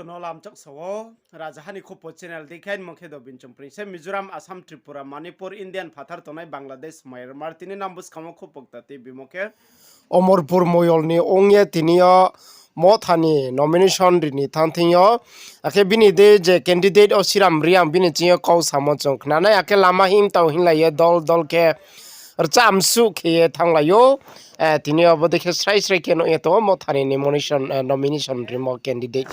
no lamchak sawo rajahani khopo channel dikhain mokhe do binchum prince Mizoram Assam Tripura Manipur Indian phathar tonai Bangladesh Myanmar tini nambus khamo khopokta ti bimokhe Omorpur moyolni ongye tiniyo mothani nomination rini thangthiyo ake bini de je candidate o siram riam bini chiyo kau samojong nana ake lama him taw hinlaye dol ke chamsu khiye thanglayo tiniyo bodekhe srai ke no eto mothani nomination rimo candidate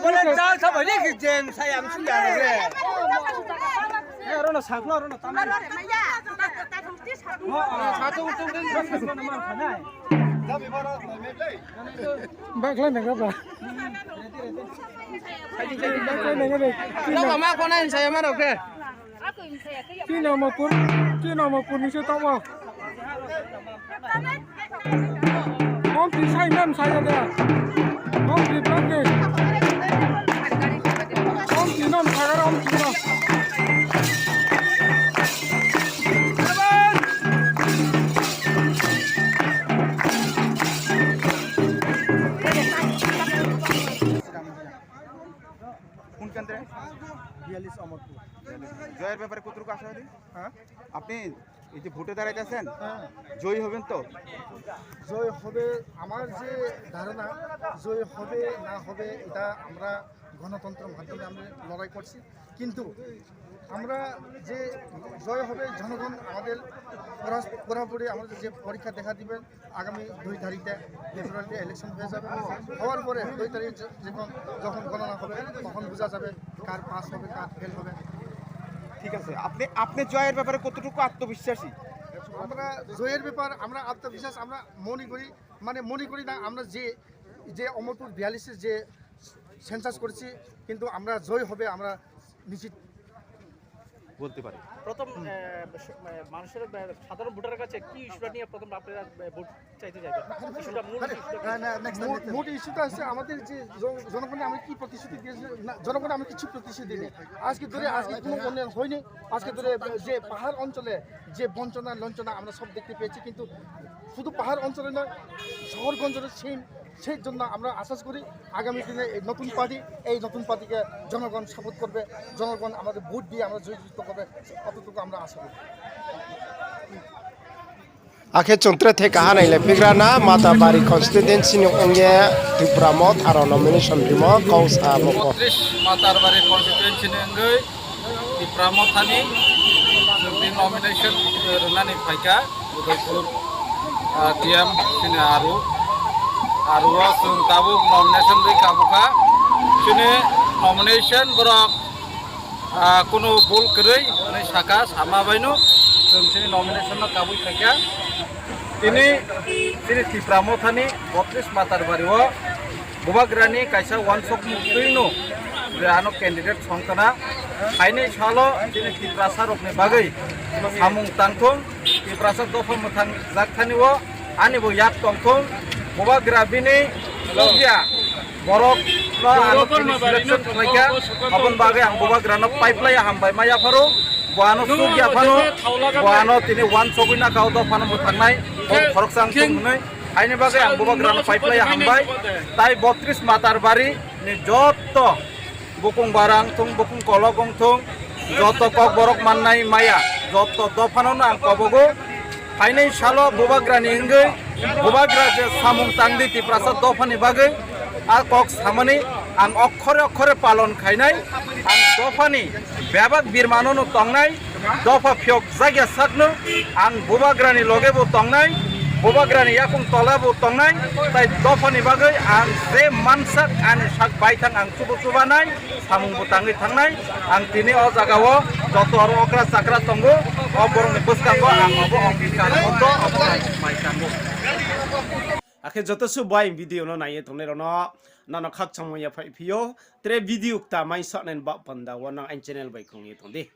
Boleh tahu siapa ni kerjaan saya mesti ada ke? Ya, orang sakla orang tamat. Satu untung kan semua nama mana? baklan apa Kenapa mak konan saya mana oke? Kino mapur ni saya tahu Om pisai nam saya dia Om di belakang Om kinom sagar om kinom কেন্দ্রে 42 অমরপুর জয়ের ব্যাপারে কতটুকু আশাবাদী? হ্যাঁ আপনি এই যে ভোটে দাঁড়াইতেছেন হ্যাঁ জয়ী হবেন তো? জয় হবে আমার যে ধারণা জয় হবে না হবে এটা আমরা গণতন্ত্রের মাধ্যমে আমরা লড়াই করছি কিন্তু আমরা যে জয় হবে জনগণ আমাদের পুরোপুরি আমাদের যে পরীক্ষা দেখা দিবেন আগামী 2 তারিখে ফেব্রুয়ারিতে ইলেকশন হয়ে যাবে হওয়ার পরে 2 তারিখ যখন গণনা হবে তখন বোঝা যাবে কার পাস হবে কার ফেল হবে। ঠিক আছে, আপনি জয়ের ব্যাপারে কতটুকু আত্মবিশ্বাসী? আমরা জয়ের ব্যাপার আমরা আত্মবিশ্বাস আমরা মনে করি না আমরা যে অমরপুর 42 যে সেন্সাস করেছি কিন্তু আমরা জয় হবে আমরা নিশ্চিত বলতে পারি। প্রথম মানুষের সাধারণ ভোটারের কাছে কি ইস্যুটা নিয়ে প্রথম আপনারা ভোট চাইতে যাবেন? ইস্যুটা মোট ইস্যুটা হচ্ছে আমাদের যে জনগণে আমরা কি প্রতিশ্রুতি দিয়েছি জনগণে আমরা কিছু প্রতিশ্রুতি দিইনি আজকে কোনো উন্নয়ন হয়নি আজকে ধরে যে পাহাড় অঞ্চলে যে বঞ্চনা লঞ্চনা আমরা সব দেখতে পেয়েছি কিন্তু শুধু পাহাড় অঞ্চলে নয় শহরগঞ্জের সেই জন্য আমরা আশ্বাস করি আগামী দিনে এই নতুন পার্টিকে জনগণ সাপোর্ট করবে জনগণ আমাদের ভোট দিয়ে আমরা জয়যুক্ত করবে অতটুকু আমরা আশা করি। Ake chontre the kahana ile pigrana mata bari constituency ni ongye Tripura mot aro nomination rimo kausa moko 32 Matarbari constituency ni ngai Tripura mot thani nomination runani phaika Udaipur TM sini Arua sung tabuk nomination ri kabuka sini nomination borok kuno bul kerei ini saka sama bainu sung sini nomination na kabui kaya ini sini Tipramo thani 32 matar bariwo bubagrani kaisa wansok mutuino ano candidate songkana haine salo sini Tiprasa rokne bagai samung tangthong Tiprasa dofam muthang jakthani wo ani bo yak tongthong bubagra bini logya borok no ano selection khlaika abon bagai ang bubagrano pipeline hambai maya faro buano sugya fano buano tini wansok ina kau dofano muthangnai khoroksang tungmai aini bagai ang bubagrano pipeline hambai tai 32 matar bari ni joto bukung barang tung bukung kologong tung joto kok borok mannai maya joto dofano na ang kobogo hainai salo bubagrani hingai bubagra je samung tangdi Tiprasa dofani bagai a kok samani ang okhore palon khainai ang dofani bebak birmanono tongnai dofa phiok jagya sakno ang bubagrani loge bo tongnai bubagrani yakung tola bo tongnai tai dofani bagai ang je mansak ani sak baithang ang subanai samung butangi thangnai ang tini o jagao joto aro okra sakra tongo o borong buskango ang obo ongkar oto obo maikango Ake joto su boy video no na ye tonne no na khak chamo ya phai phio tre video ta mai sa nen ba panda wana an channel bai khong ye tonde